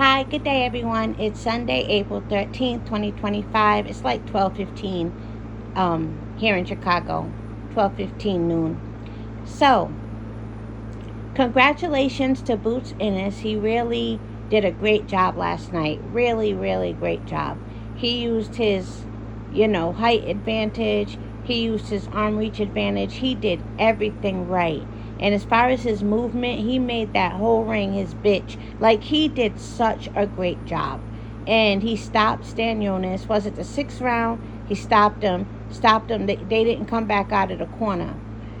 Hi, good day everyone. It's Sunday, April 13th, 2025. It's like 12:15 here in Chicago. 12:15 noon. So, congratulations to Boots Ennis. He really did a great job last night. Really, really great job. He used his, height advantage. He used his arm reach advantage. He did everything right. And as far as his movement, he made that whole ring his bitch. Like, he did such a great job. And he stopped Stanionis. Was it the sixth round? He stopped him. They didn't come back out of the corner.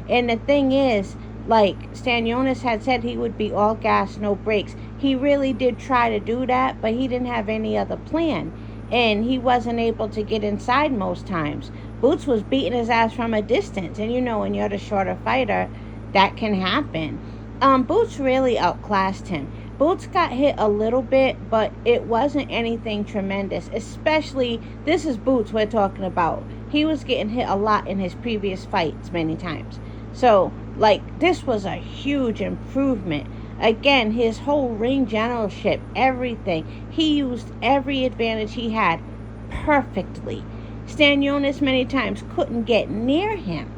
And the thing is, like Stanionis had said he would be all gas, no brakes. He really did try to do that, but he didn't have any other plan. And he wasn't able to get inside most times. Boots was beating his ass from a distance. And when you're the shorter fighter, that can happen. Boots really outclassed him. Boots got hit a little bit, but it wasn't anything tremendous. Especially, this is Boots we're talking about. He was getting hit a lot in his previous fights many times. So, this was a huge improvement. Again, his whole ring generalship, everything. He used every advantage he had perfectly. Stanionis many times couldn't get near him.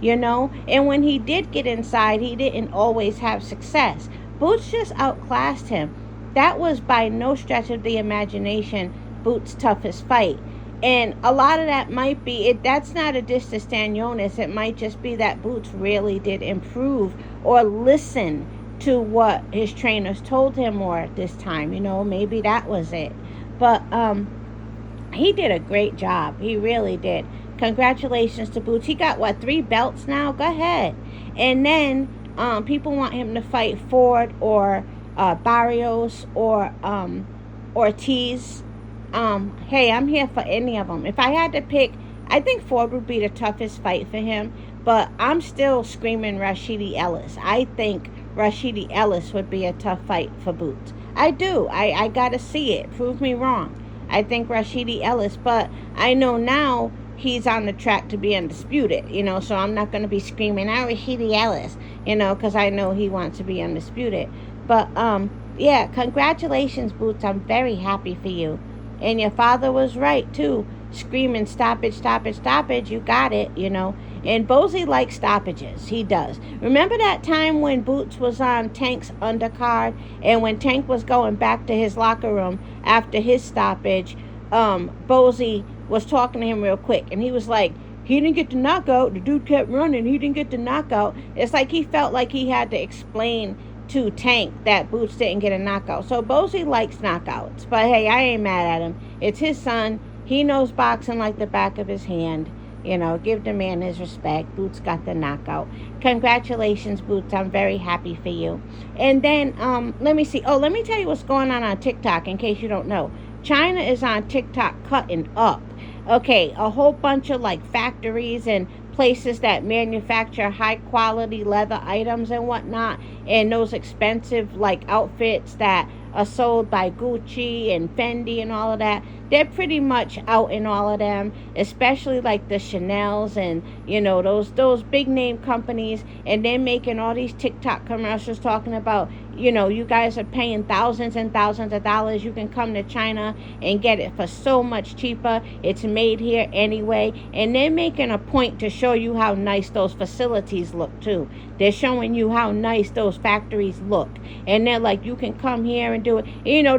And when he did get inside, he didn't always have success. Boots just outclassed him. That was by no stretch of the imagination Boots' toughest fight. And a lot of that might be, that's not a diss to Stanionis. It might just be that Boots really did improve or listen to what his trainers told him more this time. Maybe that was it. But he did a great job. He really did. Congratulations to Boots. He got 3 belts now? Go ahead. And then people want him to fight Ford or Barrios or Ortiz. Hey, I'm here for any of them. If I had to pick, I think Ford would be the toughest fight for him. But I'm still screaming Rashidi Ellis. I think Rashidi Ellis would be a tough fight for Boots. I do. I gotta see it. Prove me wrong. I think Rashidi Ellis. But I know now he's on the track to be undisputed, so I'm not going to be screaming out Rashidi Ellis, because I know he wants to be undisputed. But, yeah, congratulations, Boots. I'm very happy for you. And your father was right, too. Screaming, stoppage, stoppage, stoppage. You got it, And Bozy likes stoppages. He does. Remember that time when Boots was on Tank's undercard, and when Tank was going back to his locker room after his stoppage, Bozy was talking to him real quick, and he was like, he didn't get the knockout. The dude kept running. He didn't get the knockout. It's like he felt like he had to explain to Tank that Boots didn't get a knockout. So Bozy likes knockouts. But hey, I ain't mad at him. It's his son. He knows boxing like the back of his hand. Give the man his respect. Boots got the knockout. Congratulations, Boots. I'm very happy for you. And then, let me see. Oh, let me tell you what's going on TikTok in case you don't know. China is on TikTok cutting up. Okay, a whole bunch of factories and places that manufacture high quality leather items and whatnot, and those expensive outfits that are sold by Gucci and Fendi and all of that. They're pretty much out in all of them, especially the Chanel's and those big name companies, and they're making all these TikTok commercials talking about you guys are paying thousands and thousands of dollars. You can come to China and get it for so much cheaper. It's made here anyway. And they're making a point to show you how nice those facilities look too. They're showing you how nice those factories look. And they're like, you can come here and do it.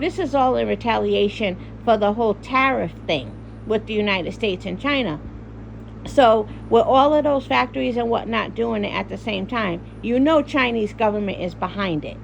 This is all in retaliation for the whole tariff thing with the United States and China. So with all of those factories and whatnot doing it at the same time, Chinese government is behind it,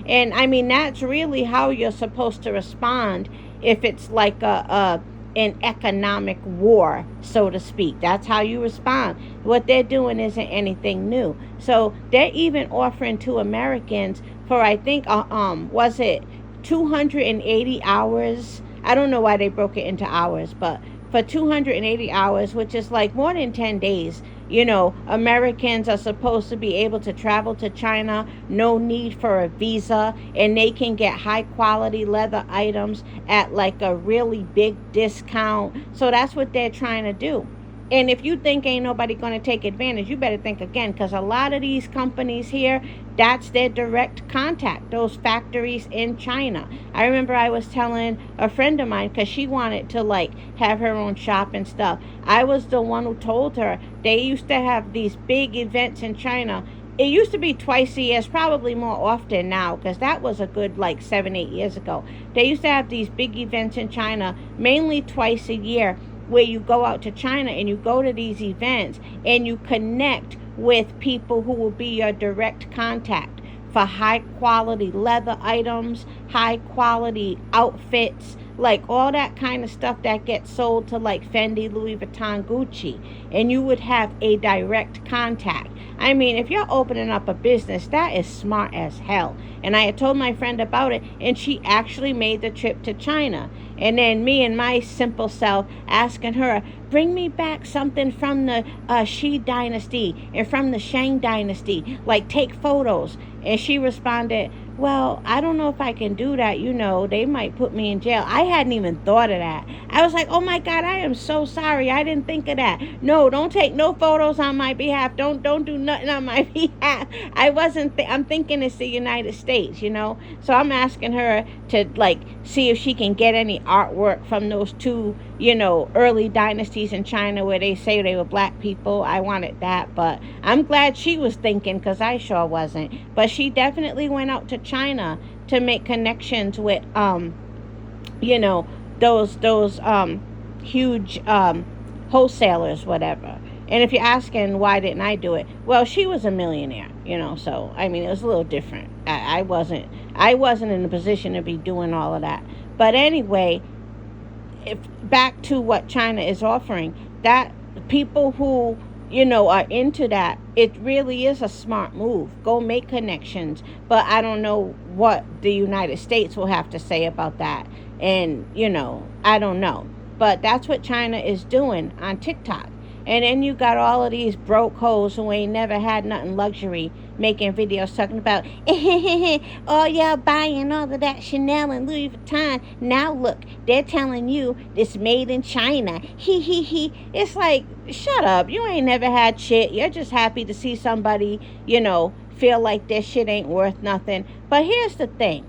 And I mean, that's really how you're supposed to respond if it's an economic war, so to speak. That's how you respond. What they're doing isn't anything new. So they're even offering to Americans for, I think, was it 280 hours? I don't know why they broke it into hours, but for 280 hours, which is more than 10 days, Americans are supposed to be able to travel to China, no need for a visa, and they can get high quality leather items at a really big discount. So that's what they're trying to do. And if you think ain't nobody going to take advantage, you better think again, because a lot of these companies here, That's their direct contact, those factories in China. I remember I was telling a friend of mine, because she wanted to like have her own shop and stuff. I was the one who told her they used to have these big events in China. It used to be twice a year. It's probably more often now, because that was a good like 7, 8 years ago. They used to have these big events in China, mainly twice a year, where you go out to China and you go to these events and you connect with people who will be your direct contact for high quality leather items, high quality outfits, like all that kind of stuff that gets sold to like Fendi, Louis Vuitton, Gucci, and you would have a direct contact. I mean, if you're opening up a business, that is smart as hell. And I had told my friend about it, and she actually made the trip to China. And then me and my simple self asking her, bring me back something from the Shi dynasty and from the Shang dynasty, like take photos. And she responded, well, I don't know if I can do that. You know, they might put me in jail. I hadn't even thought of that. I was like, oh my God, I am so sorry. I didn't think of that. No, don't take no photos on my behalf. Don't do nothing on my behalf. I'm thinking it's the United States, you know. So I'm asking her to like see if she can get any artwork from those two, you know, early dynasties in China where they say they were black people. I wanted that, but I'm glad she was thinking, because I sure wasn't. But she definitely went out to China to make connections with you know, those huge wholesalers, whatever. And if you're asking why didn't I do it, well, she was a millionaire, you know, so I mean it was a little different. I wasn't in a position to be doing all of that. But anyway, if back to what China is offering, that people who, you know, are into that, it really is a smart move. Go make connections. But I don't know what the United States will have to say about that. And, you know, I don't know. But that's what China is doing on TikTok. And then you got all of these broke hoes who ain't never had nothing luxury making videos talking about, oh, y'all buying all of that Chanel and Louis Vuitton. Now look, they're telling you it's made in China. It's like, shut up. You ain't never had shit. You're just happy to see somebody, you know, feel like their shit ain't worth nothing. But here's the thing.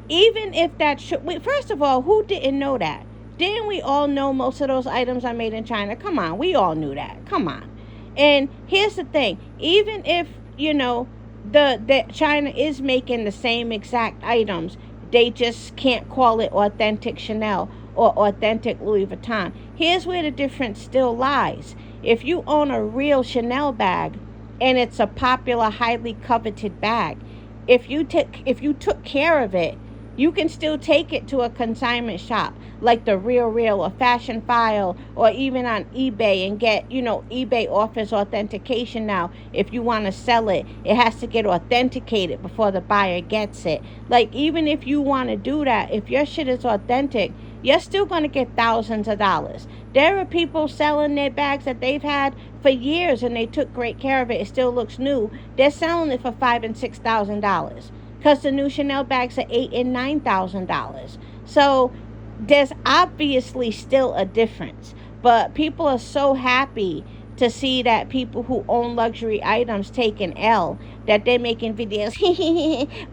Even if that should, first of all, who didn't know that? Didn't we all know most of those items are made in China? Come on, we all knew that. Come on. And here's the thing. Even if, you know, the China is making the same exact items, they just can't call it authentic Chanel or authentic Louis Vuitton. Here's where the difference still lies. If you own a real Chanel bag and it's a popular, highly coveted bag, if you took care of it, you can still take it to a consignment shop like the Real or Fashion File, or even on eBay, and get, you know, eBay offers authentication now. If you want to sell it, it has to get authenticated before the buyer gets it. Like, even if you want to do that, if your shit is authentic, you're still going to get thousands of dollars. There are people selling their bags that they've had for years and they took great care of it. It still looks new. They're selling it for $5,000 and $6,000 because the new Chanel bags are $8,000 and $9,000. So there's obviously still a difference, but people are so happy to see that people who own luxury items take an L, that they're making videos.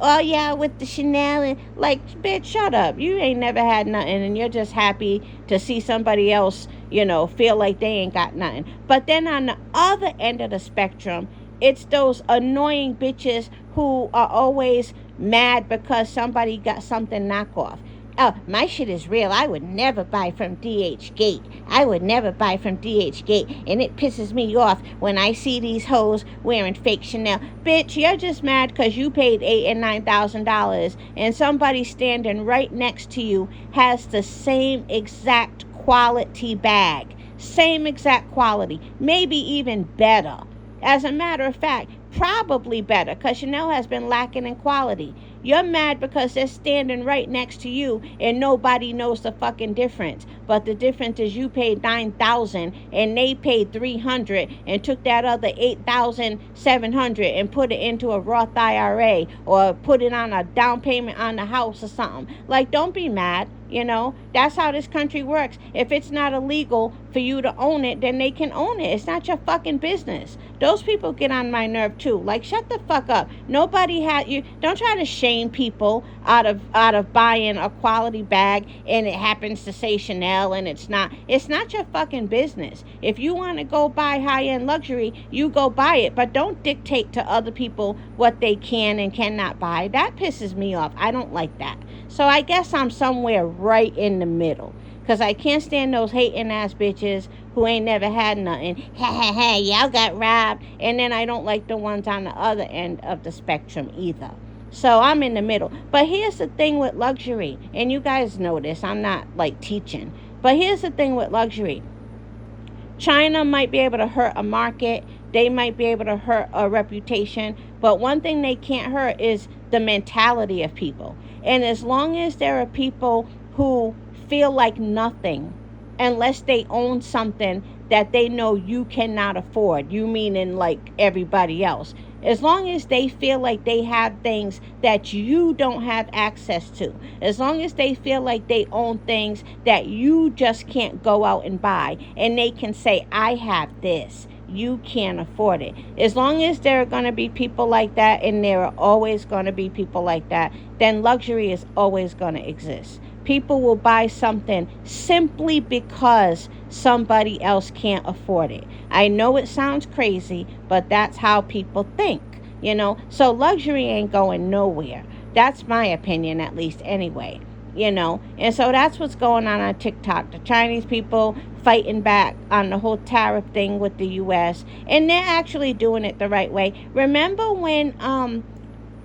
Oh yeah, with the Chanel, and like, bitch, shut up. You ain't never had nothing, and you're just happy to see somebody else, you know, feel like they ain't got nothing. But then on the other end of the spectrum, it's those annoying bitches who are always mad because somebody got something knockoff. Oh, my shit is real. I would never buy from DH Gate. I would never buy from DH Gate. And it pisses me off when I see these hoes wearing fake Chanel. Bitch, you're just mad because you paid $8,000 and $9,000 and somebody standing right next to you has the same exact quality bag. Same exact quality. Maybe even better. As a matter of fact, probably better, because Chanel has been lacking in quality. You're mad because they're standing right next to you and nobody knows the fucking difference. But the difference is you paid $9,000 and they paid $300 and took that other $8,700 and put it into a Roth IRA or put it on a down payment on the house or something. Like, don't be mad. You know, that's how this country works. If it's not illegal for you to own it, then they can own it. It's not your fucking business. Those people get on my nerve too. Like, shut the fuck up. Nobody had you. Don't try to shame people out of buying a quality bag and it happens to say Chanel and it's not. It's not your fucking business. If you want to go buy high-end luxury, you go buy it, but don't dictate to other people what they can and cannot buy. That pisses me off. I don't like that. So I guess I'm somewhere right in the middle. Because I can't stand those hating ass bitches who ain't never had nothing. Hey, y'all got robbed. And then I don't like the ones on the other end of the spectrum either. So I'm in the middle. But here's the thing with luxury. And you guys know this. I'm not like teaching. But here's the thing with luxury. China might be able to hurt a market. They might be able to hurt a reputation. But one thing they can't hurt is the mentality of people. And as long as there are people who feel like nothing unless they own something that they know you cannot afford, you meaning like everybody else, as long as they feel like they have things that you don't have access to, as long as they feel like they own things that you just can't go out and buy, and they can say, I have this, you can't afford it. As long as there are going to be people like that, and there are always going to be people like that, then luxury is always going to exist. People will buy something simply because somebody else can't afford it. I know it sounds crazy, but that's how people think, you know. So luxury ain't going nowhere. That's my opinion, at least, anyway. You know, and so that's what's going on TikTok. The Chinese people fighting back on the whole tariff thing with the U.S. and they're actually doing it the right way. Remember when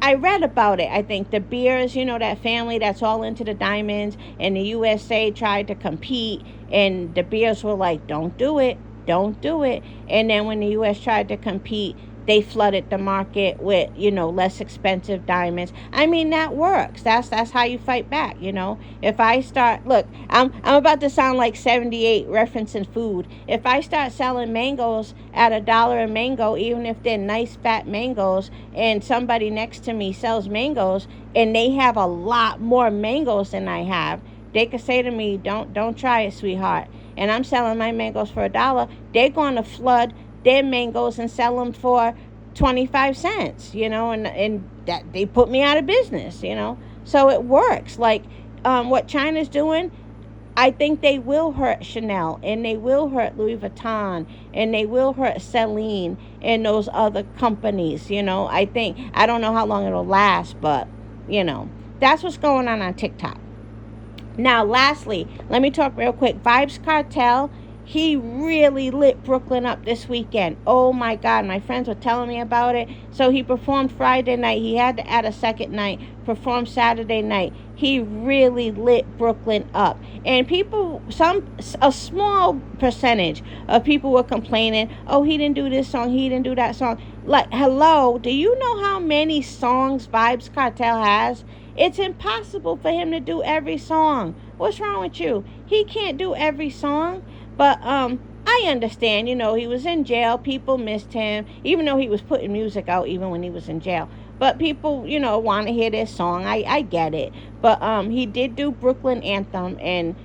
I read about it, I think the Beers, you know, that family that's all into the diamonds, and the USA tried to compete, and the Beers were like, don't do it, and then when the U.S. tried to compete, they flooded the market with, you know, less expensive diamonds. I mean, that works. That's how you fight back, you know. If I start, look, I'm about to sound like 78 referencing food. If I start selling mangoes at $1 a mango, even if they're nice fat mangoes, and somebody next to me sells mangoes and they have a lot more mangoes than I have, they could say to me, don't try it, sweetheart. And I'm selling my mangoes for $1. They're going to flood their mangoes and sell them for 25 cents, you know, and that they put me out of business, you know. So it works. Like what China's doing, I think they will hurt Chanel, and they will hurt Louis Vuitton, and they will hurt Celine and those other companies, you know. I don't know how long it'll last, but, you know, that's what's going on TikTok. Now, lastly, let me talk real quick. VYBZ KARTEL, he really lit Brooklyn up this weekend. Oh my God, my friends were telling me about it. So he performed Friday night. He had to add a second night, performed Saturday night. He really lit Brooklyn up. And people, a small percentage of people were complaining, oh, he didn't do this song, he didn't do that song. Like, hello, do you know how many songs VYBZ KARTEL has? It's impossible for him to do every song. What's wrong with you? He can't do every song. But I understand, you know, he was in jail. People missed him, even though he was putting music out even when he was in jail. But people, you know, want to hear this song. I get it. But he did do Brooklyn Anthem, and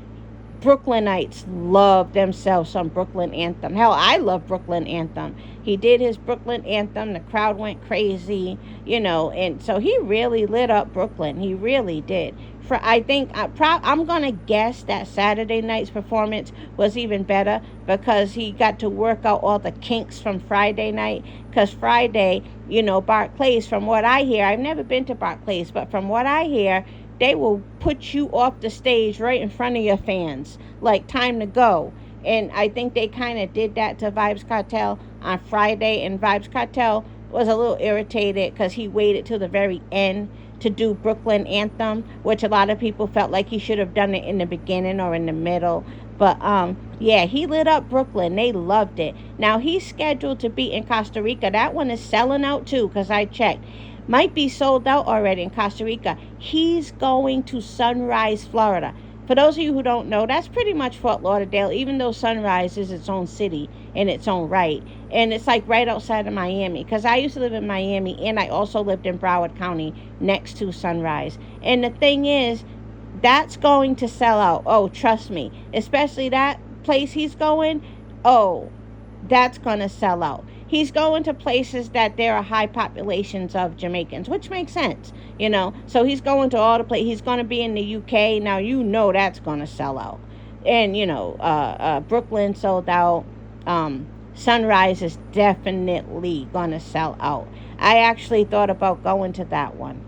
Brooklynites love themselves some Brooklyn Anthem. Hell, I love Brooklyn Anthem. He did his Brooklyn Anthem. The crowd went crazy, you know, and so he really lit up Brooklyn. He really did. I think I'm going to guess that Saturday night's performance was even better because he got to work out all the kinks from Friday night. Because Friday, you know, Barclays, from what I hear, I've never been to Barclays, but from what I hear, they will put you off the stage right in front of your fans, like time to go. And I think they kind of did that to VYBZ KARTEL on Friday, and VYBZ KARTEL was a little irritated because he waited till the very end to do Brooklyn Anthem, which a lot of people felt like he should have done it in the beginning or in the middle. But yeah, he lit up Brooklyn. They loved it. Now he's scheduled to be in Costa Rica. That one is selling out too, because I checked. Might be sold out already in Costa Rica. He's going to Sunrise, Florida. For those of you who don't know, that's pretty much Fort Lauderdale, even though Sunrise is its own city in its own right. And it's like right outside of Miami, because I used to live in Miami, and I also lived in Broward County next to Sunrise. And the thing is, That's going to sell out. Oh, trust me. Especially that place he's going. Oh, that's going to sell out. He's going to places that there are high populations of Jamaicans, which makes sense, you know. So he's going to all the places. He's going to be in the UK. Now, you know that's going to sell out. And, you know, Brooklyn sold out. Sunrise is definitely going to sell out. I actually thought about going to that one.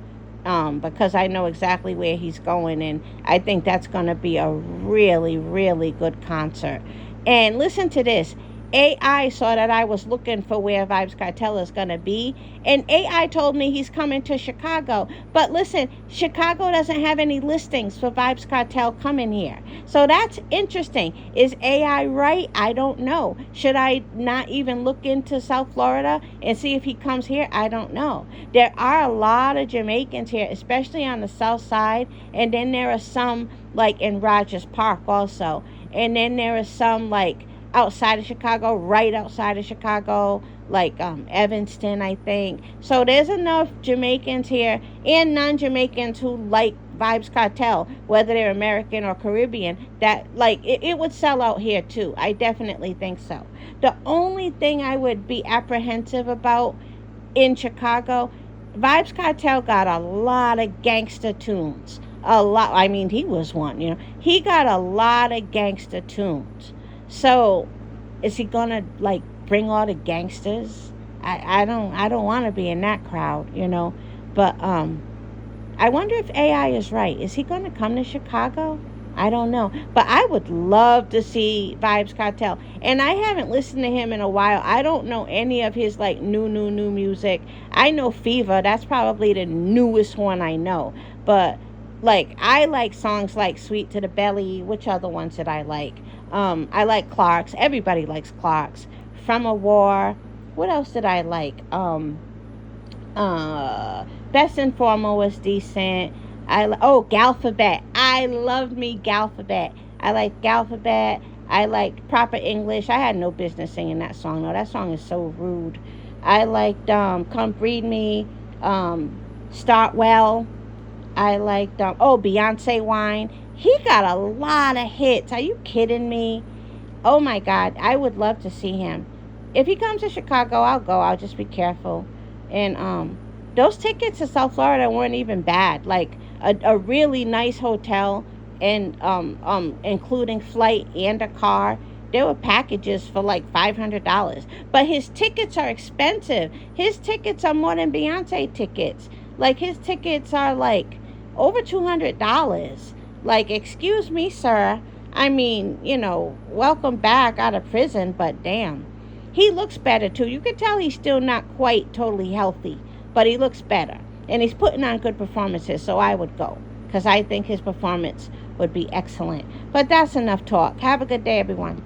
Because I know exactly where he's going, and I think that's going to be a really, really good concert. And listen to this. AI saw that I was looking for where Vibes Cartel is going to be, and AI told me he's coming to Chicago. But listen, Chicago doesn't have any listings for Vibes Cartel coming here. So that's interesting. Is AI right? I don't know. Should I not even look into South Florida and see if he comes here? I don't know. There are a lot of Jamaicans here, especially on the south side, and then there are some like in Rogers Park also, and then there are some like outside of Chicago, right outside of Chicago, like Evanston, I think. So there's enough Jamaicans here and non-Jamaicans who like Vibes Cartel, whether they're American or Caribbean, that like it would sell out here too. I definitely think so. The only thing I would be apprehensive about in Chicago, Vibes Cartel got a lot of gangster tunes. A lot. I mean, he was one, you know. He got a lot of gangster tunes. So, is he gonna like bring all the gangsters? I don't want to be in that crowd, you know. But I wonder if AI is right. Is he gonna come to Chicago? I don't know. But I would love to see Vibes Cartel. And I haven't listened to him in a while. I don't know any of his like new music. I know Fever. That's probably the newest one I know. But like I like songs like Sweet to the Belly. Which other ones did I like? I like Clark's. Everybody likes Clark's. From a War. What else did I like? Best and Formal was decent. Galphabet. I loved me Galphabet. I like Galphabet. I like Proper English. I had no business singing that song though. That song is so rude. I liked Come Breed Me. Start Well. I liked Beyonce Wine. He got a lot of hits. Are you kidding me? Oh my God, I would love to see him. If he comes to Chicago, I'll go. I'll just be careful. And those tickets to South Florida weren't even bad. Like a really nice hotel, and including flight and a car. There were packages for like $500. But his tickets are expensive. His tickets are more than Beyonce tickets. Like his tickets are like over $200. Like, excuse me, sir. I mean, you know, welcome back out of prison, but damn. He looks better, too. You can tell he's still not quite totally healthy, but he looks better. And he's putting on good performances, so I would go, because I think his performance would be excellent. But that's enough talk. Have a good day, everyone.